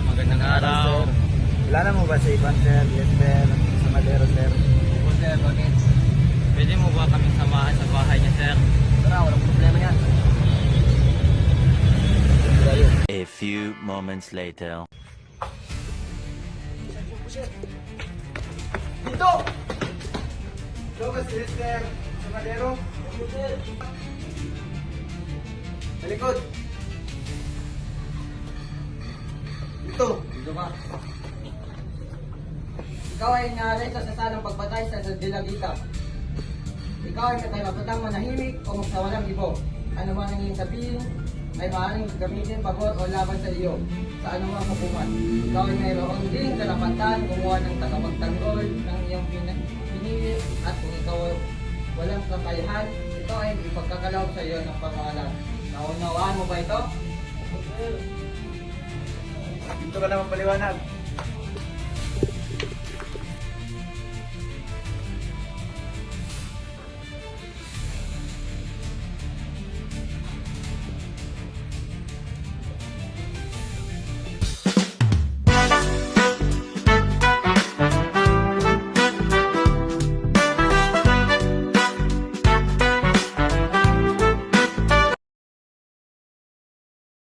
magandang araw. Wala na mo ba sa ibang sir? Yes sir. Sa Madero sir. Opo sir, bakit? Pwede mo ba kami samahan sa bahay niya sir? Tara, walang problema yan. A few moments later. Dito! Ito ba si sir? Sa Madero? Sa likod. Dito. Dito ka. Ikaw ay naaresta sa salang pagpatay sa Dilagita. Ikaw ay katayapatang manahimik o magsawalang ibo. Ano man ang iyong sabihin ay maaaring gamitin pabor o laban sa iyo sa anumang hukuman. Ikaw ay mayroon din karapatan kumuha ng tagapagtanggol ng iyong pinili at kung ikaw ay walang kakayahan, ito ay ipagkakalaw sa iyo ng pangalan. Naunawaan mo ba ito? Dito ka naman paliwanag.